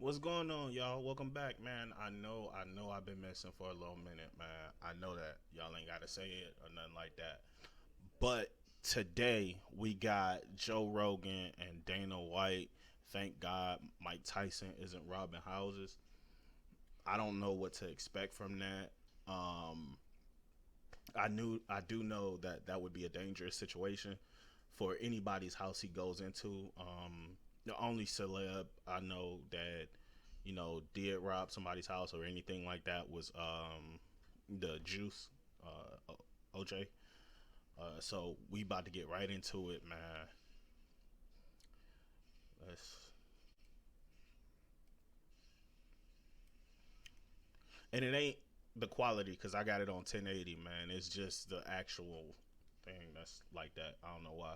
What's going on, y'all? Welcome back, man. I know I've been missing for a little minute, man. I know that y'all ain't gotta say it or nothing like that. But today we got Joe Rogan and Dana White. Thank God Mike Tyson isn't robbing houses. I don't know what to expect from that. I do know that that would be a dangerous situation for anybody's house he goes into. The only celeb I know that did rob somebody's house or anything like that was the Juice, OJ. So we about to get right into it, man. Let's, and it ain't the quality because I got it on 1080, man. It's just the actual thing that's like that. I don't know why.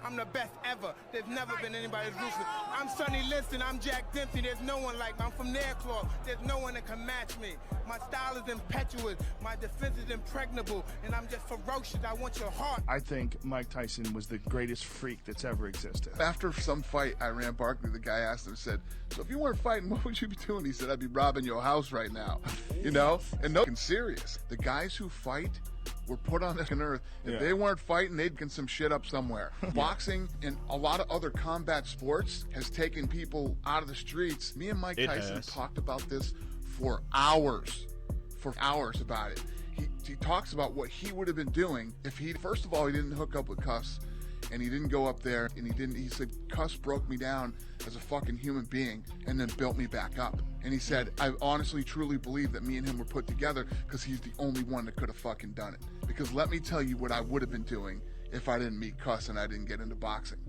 I'm the best ever. There's never been anybody as ruthless. I'm Sonny Liston. I'm Jack Dempsey. There's no one like me. I'm from Nairclaw. There's no one that can match me. My style is impetuous. My defense is impregnable. And I'm just ferocious. I want your heart. I think Mike Tyson was the greatest freak that's ever existed. After some fight, Iran Barkley, the guy asked him, said, so if you weren't fighting, what would you be doing? He said, I'd be robbing your house right now. You know? And no, serious. The guys who fight were put on this earth. If they weren't fighting, they'd get some shit up somewhere. Boxing and a lot of other combat sports has taken people out of the streets. Me and Mike Tyson talked about this for hours about it. He talks about what he would have been doing if first of all, he didn't hook up with Cuss, and he didn't go up there, and he said, Cuss broke me down as a fucking human being and then built me back up. And he said, I honestly, truly believe that me and him were put together because he's the only one that could have fucking done it. Because let me tell you what I would have been doing if I didn't meet Cuss and I didn't get into boxing.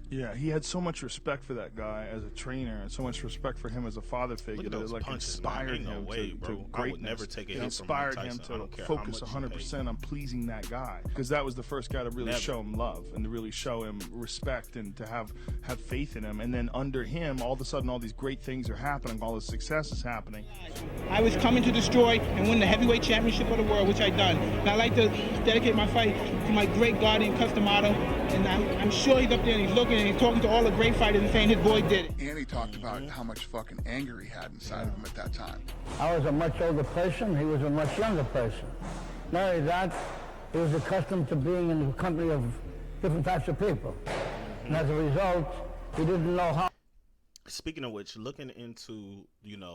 Yeah, he had so much respect for that guy as a trainer and so much respect for him as a father figure that it like punches, inspired him to greatness. I would never take a hit inspired from him Tyson. to focus 100% on pleasing that guy because that was the first guy to really show him love and to really show him respect and to have faith in him. And then under him, all of a sudden, all these great things are happening, all this success is happening. I was coming to destroy and win the heavyweight championship of the world, which I done. And I like to dedicate my fight to my great guardian, Customato. And I'm sure he's up there and he's looking and he's talking to all the great fighters and saying his boy did it. And he talked about how much fucking anger he had inside of him at that time. I was a much older person. He was a much younger person. Not only that, he was accustomed to being in the company of different types of people. And as a result, he didn't know how. Speaking of which, looking into the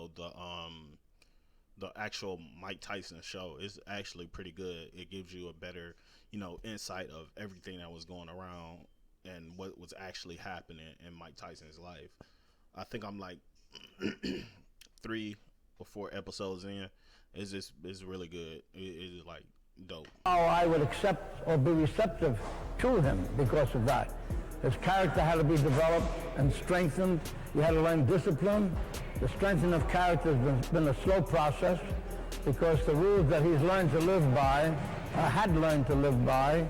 actual Mike Tyson show is actually pretty good. It gives you a better insight of everything that was going around and what was actually happening in Mike Tyson's life. I think I'm like 3 or 4 episodes in. It's really good. It's like dope. How I would accept or be receptive to him because of that. His character had to be developed and strengthened. You had to learn discipline. The strengthening of character has been a slow process because the rules that he's learned to live by, had learned to live by,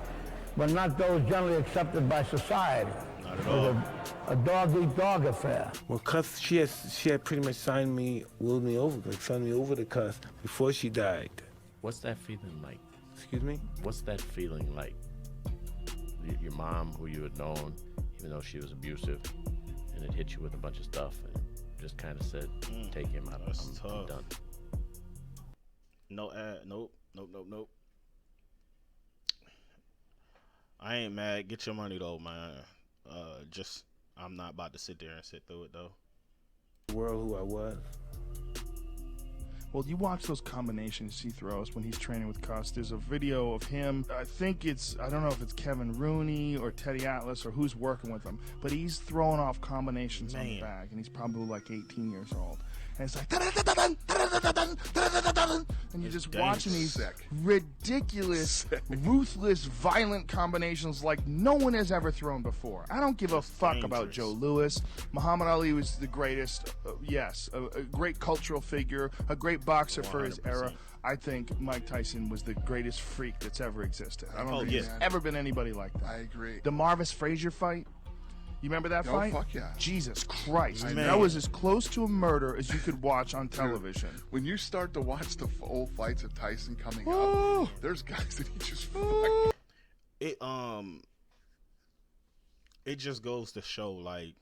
were not those generally accepted by society. Not at all. A dog-eat-dog affair. Well, Cuss, she had pretty much signed me over to Cuss before she died. What's that feeling like? Excuse me? What's that feeling like? Your mom, who you had known, even though she was abusive, and it hit you with a bunch of stuff, and just kind of said, take him out. I'm done. No ad. Nope. I ain't mad. Get your money though, man. I'm not about to sit there and sit through it though. The world who I was. Well, you watch those combinations he throws when he's training with Cuss. There's a video of him. I don't know if it's Kevin Rooney or Teddy Atlas or who's working with him, but he's throwing off combinations on the bag, and he's probably like 18 years old. And it's like, and you're just watching these ridiculous, ruthless, violent combinations like no one has ever thrown before. I don't give a fuck about Joe Louis. Muhammad Ali was the greatest, yes, a great cultural figure, a great boxer for his era. I think Mike Tyson was the greatest freak that's ever existed. I don't think there's ever been anybody like that. I agree. The Marvis Frazier fight. You remember that fight? Fuck yeah. Jesus Christ. That was as close to a murder as you could watch on television. When you start to watch the old fights of Tyson coming up, there's guys that he just fuck. It just goes to show, like,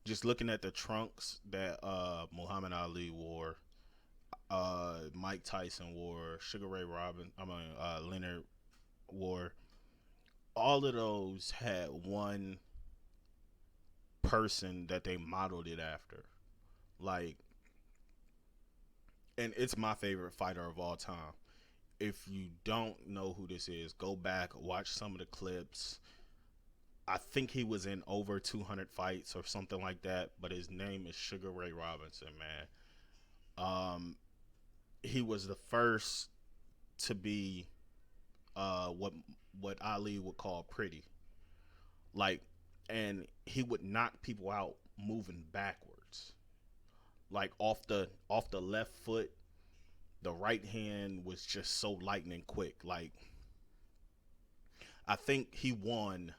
just looking at the trunks that Muhammad Ali wore, Mike Tyson wore, Sugar Ray Leonard wore, all of those had one person that they modeled it after. Like, and it's my favorite fighter of all time. If you don't know who this is, go back, watch some of the clips. I think he was in over 200 fights or something like that, but his name is Sugar Ray Robinson, man. He was the first to be what Ali would call pretty. Like, and he would knock people out moving backwards. Like off the left foot, the right hand was just so lightning quick. Like, I think he won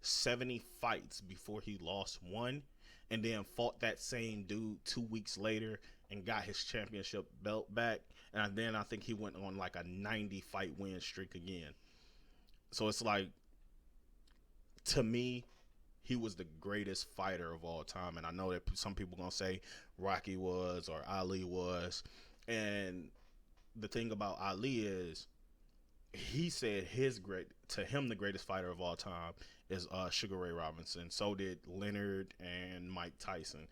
70 fights before he lost one, and then fought that same dude 2 weeks later and got his championship belt back. And then I think he went on like a 90 fight win streak again. So it's like, to me, he was the greatest fighter of all time. And I know that some people gonna say Rocky was or Ali was. And the thing about Ali is, he said to him the greatest fighter of all time is Sugar Ray Robinson. So did Leonard and Mike Tyson.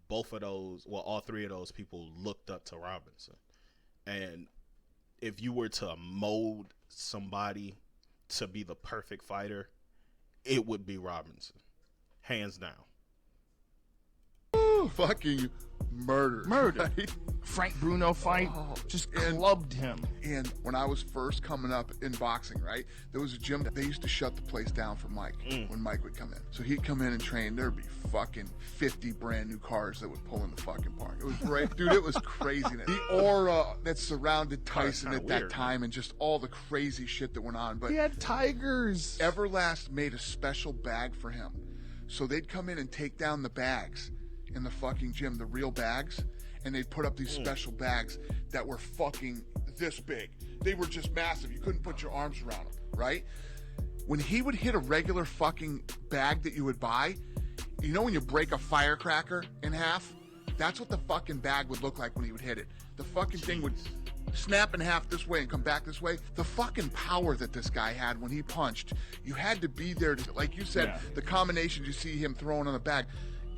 Both of those, well, all three of those people looked up to Robinson. And if you were to mold somebody to be the perfect fighter, it would be Robinson, hands down. Ooh, fucking murder. Right? Frank Bruno fight, just clubbed him. And when I was first coming up in boxing, right, there was a gym that they used to shut the place down for Mike when Mike would come in. So he'd come in and train. There'd be fucking 50 brand new cars that would pull in the fucking park. It was great. Dude, it was craziness. The aura that surrounded Tyson at that time, and just all the crazy shit that went on. But he had tigers. Everlast made a special bag for him. So they'd come in and take down the bags in the fucking gym, the real bags, and they'd put up these special bags that were fucking this big. They were just massive. You couldn't put your arms around them, right? When he would hit a regular fucking bag that you would buy, you know when you break a firecracker in half? That's what the fucking bag would look like when he would hit it. The fucking thing would snap in half this way and come back this way. The fucking power that this guy had when he punched, you had to be there to, like you said, the combinations you see him throwing on the bag.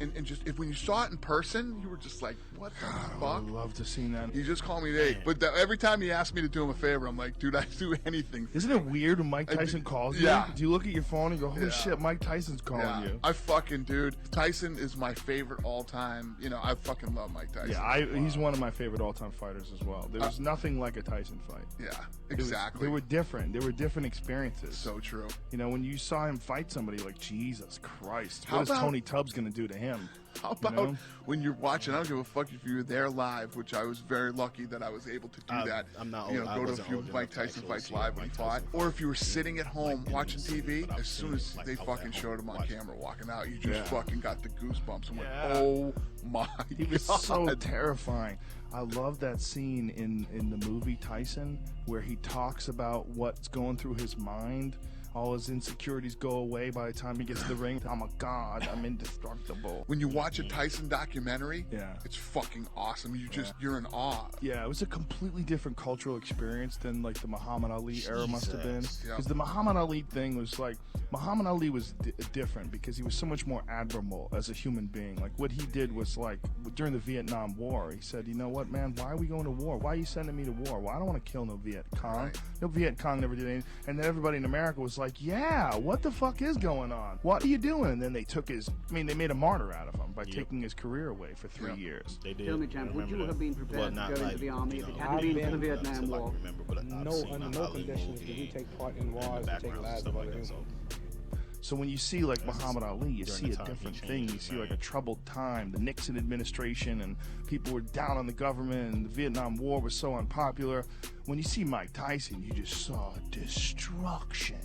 And just, if when you saw it in person, you were just like, what the fuck? I would love to see that. You just call me Nate. But every time he asked me to do him a favor, I'm like, dude, I do anything. Isn't it weird when Mike Tyson calls you? Do you look at your phone and go, holy shit, Mike Tyson's calling you? I fucking, dude, Tyson is my favorite all time. You know, I fucking love Mike Tyson. Yeah, he's one of my favorite all time fighters as well. There was nothing like a Tyson fight. Yeah, exactly. They were different. They were different experiences. So true. You know, when you saw him fight somebody, like, Jesus Christ, what is Tony Tubbs going to do to him? How about when you're watching? I don't give a fuck if you were there live, which I was very lucky that I was able to do that. I'm not. You know, go to a few Mike Tyson fights live when he fought, or if you were sitting at home watching TV. As soon as they fucking showed him on camera walking out, you just fucking got the goosebumps and went, "Oh my God!" He was so terrifying. I love that scene in the movie Tyson where he talks about what's going through his mind. All his insecurities go away by the time he gets to the ring. I'm a god. I'm indestructible. When you watch a Tyson documentary, it's fucking awesome. You're in awe. Yeah, it was a completely different cultural experience than like the Muhammad Ali era must have been. Because the Muhammad Ali thing was like, Muhammad Ali was different because he was so much more admirable as a human being. Like what he did was like, during the Vietnam War, he said, you know what, man, why are we going to war? Why are you sending me to war? Well, I don't want to kill no Viet Cong. No Viet Cong never did anything. And then everybody in America was like, yeah, what the fuck is going on? What are you doing? And then they took they made a martyr out of him by taking his career away for 3 years. They did. Tell me, champ, would you have been prepared to go into the army if it hadn't been for the Vietnam War? Under no conditions did we take part in wars and take lives of other people. So when you see like Muhammad Ali, you see a different thing. You see like a troubled time, the Nixon administration, and people were down on the government, and the Vietnam War was so unpopular. When you see Mike Tyson, you just saw destruction.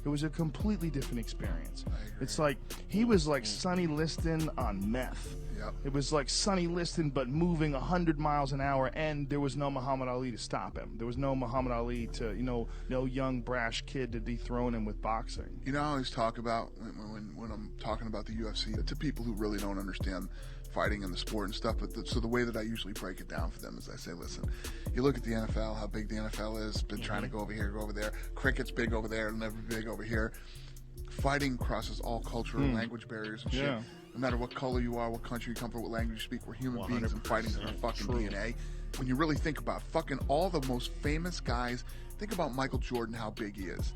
It was a completely different experience. It's like he was like Sonny Liston on meth. Yep. It was like Sonny Liston, but moving 100 miles an hour, and there was no Muhammad Ali to stop him. There was no Muhammad Ali to, no young brash kid to dethrone him with boxing. I always talk about when I'm talking about the UFC to people who really don't understand fighting and the sport and stuff. But so the way that I usually break it down for them is I say, listen, you look at the NFL, how big the NFL is, been trying to go over here, go over there. Cricket's big over there, never big over here. Fighting crosses all cultural and language barriers and shit. Yeah. No matter what color you are, what country you come from, what language you speak, we're human beings and fighting's in our fucking DNA. When you really think about fucking all the most famous guys, think about Michael Jordan, how big he is.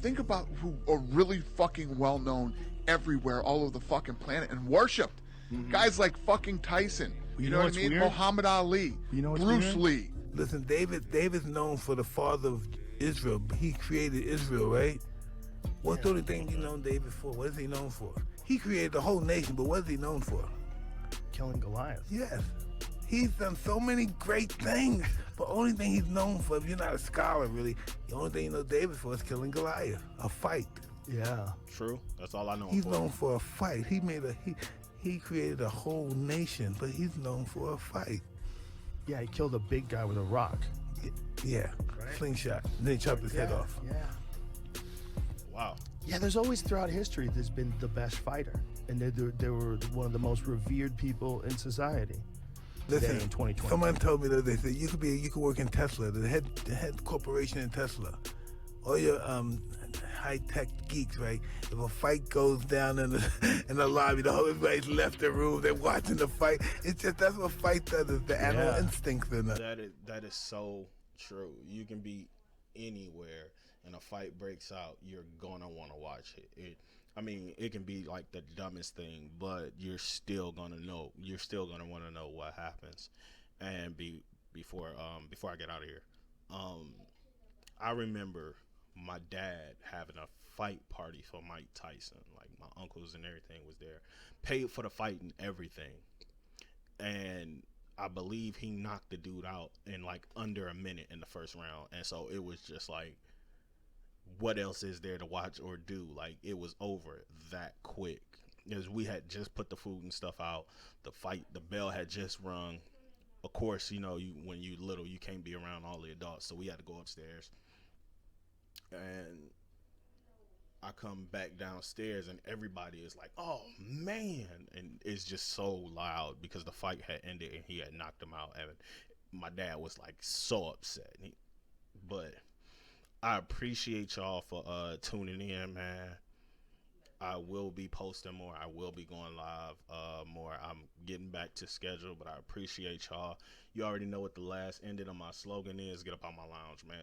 Think about who are really fucking well known everywhere, all over the fucking planet, and worshipped. Guys like fucking Tyson. You know what I mean? Weird? Muhammad Ali. Bruce Lee. Listen, David's known for the father of Israel. He created Israel, right? What's the only thing you know David for? What is he known for? He created the whole nation, but what is he known for? Killing Goliath. Yes. He's done so many great things, but only thing he's known for, if you're not a scholar really, the only thing you know David for is killing Goliath, a fight. Yeah. True. That's all I know. He's known for a fight. He created a whole nation, but he's known for a fight. Yeah, he killed a big guy with a rock. Yeah, right? Slingshot. And then he chopped his head off. Yeah. Wow. Yeah, there's always throughout history there's been the best fighter, and they were one of the most revered people in society. Listen, in 2020. someone told me the other day, said you could work in Tesla, the head corporation in Tesla. All your high-tech geeks, right? If a fight goes down in the lobby, everybody's left the room, they're watching the fight. It's just, that's what fight does, is the animal instincts in it. That is so true. You can be anywhere and a fight breaks out, you're gonna want to watch it. It can be like the dumbest thing, but you're still gonna know. You're still gonna want to know what happens. And before I get out of here, I remember my dad having a fight party for Mike Tyson. Like my uncles and everything was there, paid for the fight and everything. And I believe he knocked the dude out in like under a minute in the first round. And so it was just like, what else is there to watch or do? Like, it was over that quick, because we had just put the food and stuff out. The bell had just rung. Of course, when you little, you can't be around all the adults, so we had to go upstairs. And I come back downstairs and everybody is like, oh man, and it's just so loud because the fight had ended and he had knocked him out. And my dad was like so upset. But I appreciate y'all for tuning in, man. I will be posting more. I will be going live more. I'm getting back to schedule, but I appreciate y'all. You already know what the last ending of my slogan is. Get up on my lounge, man.